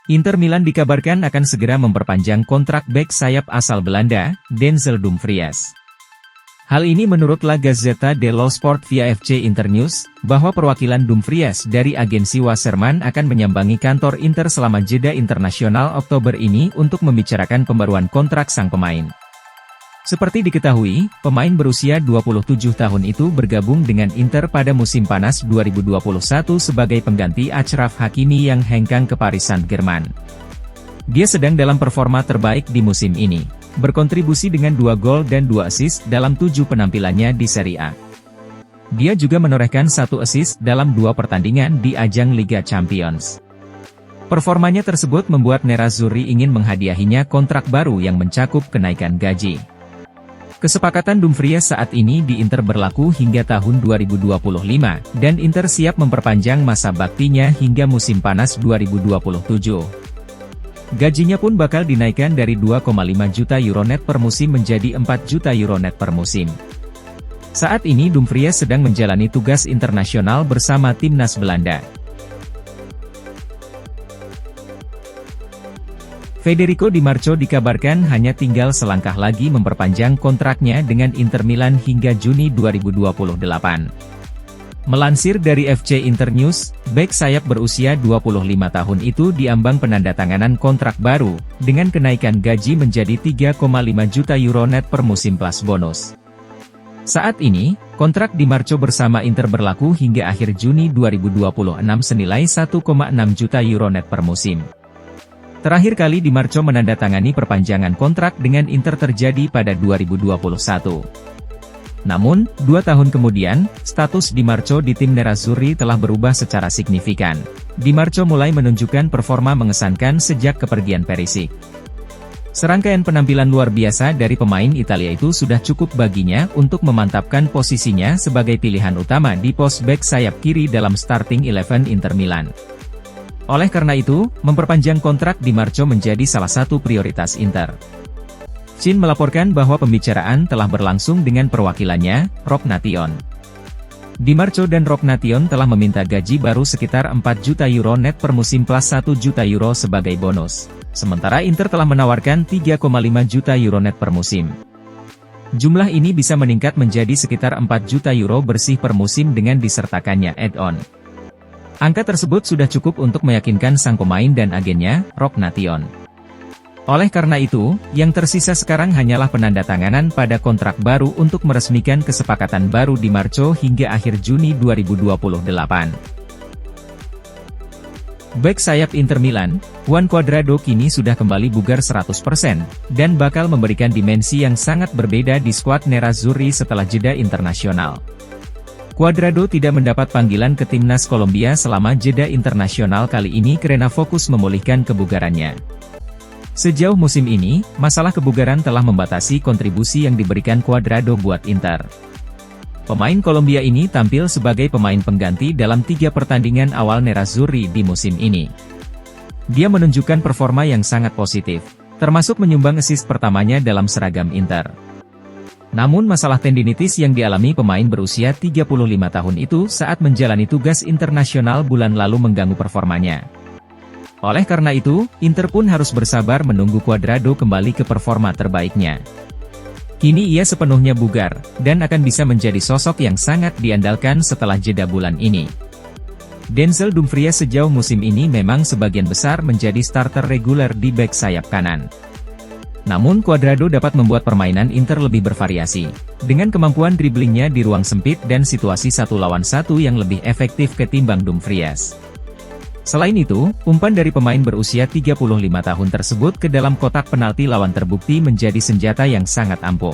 Inter Milan dikabarkan akan segera memperpanjang kontrak bek sayap asal Belanda, Denzel Dumfries. Hal ini menurut La Gazzetta dello Sport via FC Internews, bahwa perwakilan Dumfries dari agensi Wasserman akan menyambangi kantor Inter selama jeda internasional Oktober ini untuk membicarakan pembaruan kontrak sang pemain. Seperti diketahui, pemain berusia 27 tahun itu bergabung dengan Inter pada musim panas 2021 sebagai pengganti Achraf Hakimi yang hengkang ke Paris Saint-Germain. Dia sedang dalam performa terbaik di musim ini, berkontribusi dengan 2 gol dan 2 assist dalam 7 penampilannya di Serie A. Dia juga menorehkan 1 assist dalam 2 pertandingan di ajang Liga Champions. Performanya tersebut membuat Nerazzurri ingin menghadiahinya kontrak baru yang mencakup kenaikan gaji. Kesepakatan Dumfries saat ini di Inter berlaku hingga tahun 2025, dan Inter siap memperpanjang masa baktinya hingga musim panas 2027. Gajinya pun bakal dinaikkan dari 2,5 juta euro net per musim menjadi 4 juta euro net per musim. Saat ini Dumfries sedang menjalani tugas internasional bersama timnas Belanda. Federico Di Marco dikabarkan hanya tinggal selangkah lagi memperpanjang kontraknya dengan Inter Milan hingga Juni 2028. Melansir dari FC Internews, bek sayap berusia 25 tahun itu diambang penandatanganan kontrak baru, dengan kenaikan gaji menjadi 3,5 juta euro net per musim plus bonus. Saat ini, kontrak Di Marco bersama Inter berlaku hingga akhir Juni 2026 senilai 1,6 juta euro net per musim. Terakhir kali Di Marco menandatangani perpanjangan kontrak dengan Inter terjadi pada 2021. Namun, 2 tahun kemudian, status Di Marco di tim Nerazzurri telah berubah secara signifikan. Di Marco mulai menunjukkan performa mengesankan sejak kepergian Perisic. Serangkaian penampilan luar biasa dari pemain Italia itu sudah cukup baginya untuk memantapkan posisinya sebagai pilihan utama di pos bek sayap kiri dalam starting 11 Inter Milan. Oleh karena itu, memperpanjang kontrak Di Marco menjadi salah satu prioritas Inter. Shin melaporkan bahwa pembicaraan telah berlangsung dengan perwakilannya, Rob Nation. Di Marco dan Rob Nation telah meminta gaji baru sekitar 4 juta euro net per musim plus 1 juta euro sebagai bonus. Sementara Inter telah menawarkan 3,5 juta euro net per musim. Jumlah ini bisa meningkat menjadi sekitar 4 juta euro bersih per musim dengan disertakannya add-on. Angka tersebut sudah cukup untuk meyakinkan sang pemain dan agennya, Rob Nation. Oleh karena itu, yang tersisa sekarang hanyalah penandatanganan pada kontrak baru untuk meresmikan kesepakatan baru Di Marco hingga akhir Juni 2028. Bek sayap Inter Milan, Juan Cuadrado kini sudah kembali bugar 100%, dan bakal memberikan dimensi yang sangat berbeda di skuad Nerazzurri setelah jeda internasional. Cuadrado tidak mendapat panggilan ke timnas Kolombia selama jeda internasional kali ini karena fokus memulihkan kebugarannya. Sejauh musim ini, masalah kebugaran telah membatasi kontribusi yang diberikan Cuadrado buat Inter. Pemain Kolombia ini tampil sebagai pemain pengganti dalam 3 pertandingan awal Nerazzurri di musim ini. Dia menunjukkan performa yang sangat positif, termasuk menyumbang assist pertamanya dalam seragam Inter. Namun masalah tendinitis yang dialami pemain berusia 35 tahun itu saat menjalani tugas internasional bulan lalu mengganggu performanya. Oleh karena itu, Inter pun harus bersabar menunggu Cuadrado kembali ke performa terbaiknya. Kini ia sepenuhnya bugar, dan akan bisa menjadi sosok yang sangat diandalkan setelah jeda bulan ini. Denzel Dumfries sejauh musim ini memang sebagian besar menjadi starter reguler di bek sayap kanan. Namun Cuadrado dapat membuat permainan Inter lebih bervariasi, dengan kemampuan driblingnya di ruang sempit dan situasi 1 lawan 1 yang lebih efektif ketimbang Dumfries. Selain itu, umpan dari pemain berusia 35 tahun tersebut ke dalam kotak penalti lawan terbukti menjadi senjata yang sangat ampuh.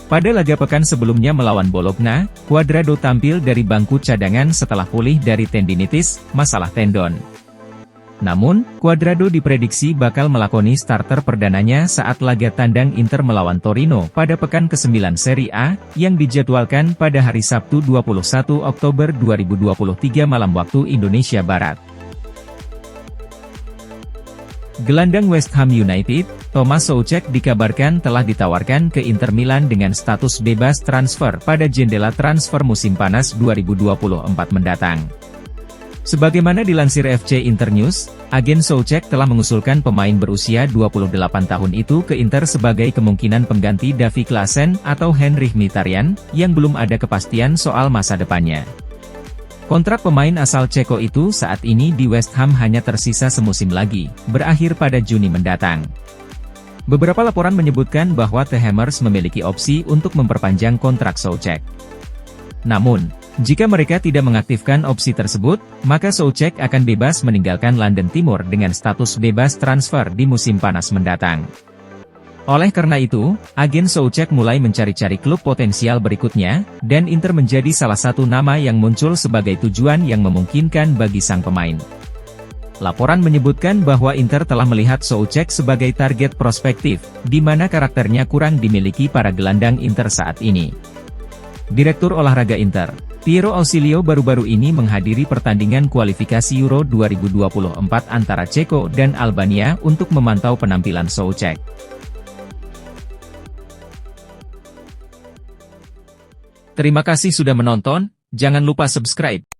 Pada laga pekan sebelumnya melawan Bologna, Cuadrado tampil dari bangku cadangan setelah pulih dari tendinitis, masalah tendon. Namun, Cuadrado diprediksi bakal melakoni starter perdananya saat laga tandang Inter melawan Torino pada pekan ke-9 Serie A, yang dijadwalkan pada hari Sabtu 21 Oktober 2023 malam waktu Indonesia Barat. Gelandang West Ham United, Thomas Soucek dikabarkan telah ditawarkan ke Inter Milan dengan status bebas transfer pada jendela transfer musim panas 2024 mendatang. Sebagaimana dilansir FC Internews, agen Souček telah mengusulkan pemain berusia 28 tahun itu ke Inter sebagai kemungkinan pengganti Davy Klaassen atau Henrich Mkhitaryan, yang belum ada kepastian soal masa depannya. Kontrak pemain asal Ceko itu saat ini di West Ham hanya tersisa semusim lagi, berakhir pada Juni mendatang. Beberapa laporan menyebutkan bahwa The Hammers memiliki opsi untuk memperpanjang kontrak Souček. Namun, jika mereka tidak mengaktifkan opsi tersebut, maka Souček akan bebas meninggalkan London Timur dengan status bebas transfer di musim panas mendatang. Oleh karena itu, agen Souček mulai mencari-cari klub potensial berikutnya, dan Inter menjadi salah satu nama yang muncul sebagai tujuan yang memungkinkan bagi sang pemain. Laporan menyebutkan bahwa Inter telah melihat Souček sebagai target prospektif, di mana karakternya kurang dimiliki para gelandang Inter saat ini. Direktur Olahraga Inter, Piero Ausilio baru-baru ini menghadiri pertandingan kualifikasi Euro 2024 antara Ceko dan Albania untuk memantau penampilan Souček. Terima kasih sudah menonton, jangan lupa subscribe.